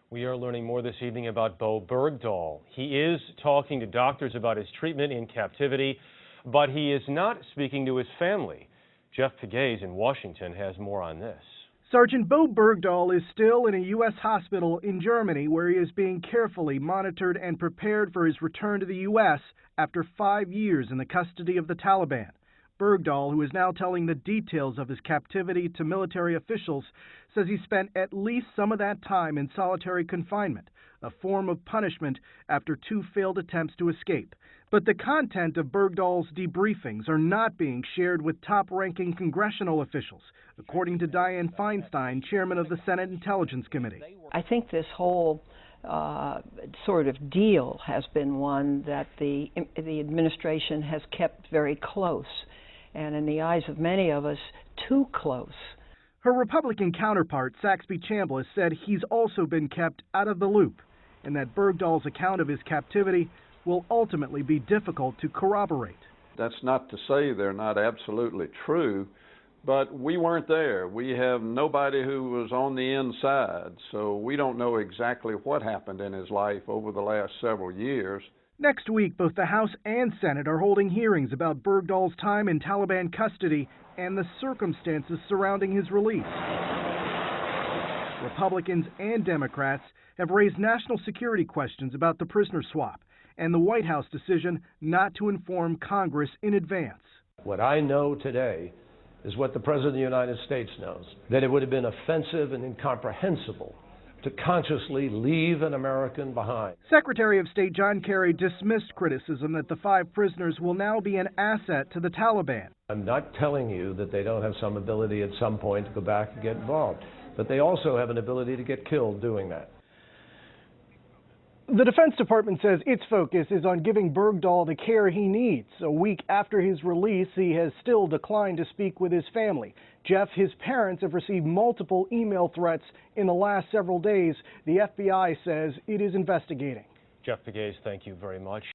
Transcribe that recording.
We are learning more this evening about Bowe Bergdahl. He is talking to doctors about his treatment in captivity, but he is not speaking to his family. Jeff Pegues in Washington has more on this. Sergeant Bowe Bergdahl is still in a U.S. hospital in Germany where he is being carefully monitored and prepared for his return to the U.S. after 5 years in the custody of the Taliban. Bergdahl, who is now telling the details of his captivity to military officials, says he spent at least some of that time in solitary confinement, a form of punishment after 2 failed attempts to escape. But the content of Bergdahl's debriefings are not being shared with top-ranking congressional officials, according to Dianne Feinstein, chairman of the Senate Intelligence Committee. I think this whole sort of deal has been one that the administration has kept very close, and in the eyes of many of us, too close. Her Republican counterpart, Saxby Chambliss, said he's also been kept out of the loop, and that Bergdahl's account of his captivity will ultimately be difficult to corroborate. That's not to say they're not absolutely true, but we weren't there. We have nobody who was on the inside, so we don't know exactly what happened in his life over the last several years. Next week, both the House and Senate are holding hearings about Bergdahl's time in Taliban custody and the circumstances surrounding his release. Republicans and Democrats have raised national security questions about the prisoner swap and the White House decision not to inform Congress in advance. What I know today is what the President of the United States knows, that it would have been offensive and incomprehensible to consciously leave an American behind. Secretary of State John Kerry dismissed criticism that the 5 prisoners will now be an asset to the Taliban. I'm not telling you that they don't have some ability at some point to go back and get involved, but they also have an ability to get killed doing that. The Defense Department says its focus is on giving Bergdahl the care he needs. A week after his release, he has still declined to speak with his family. Jeff, his parents have received multiple email threats in the last several days. The FBI says it is investigating. Jeff Pegues, thank you very much.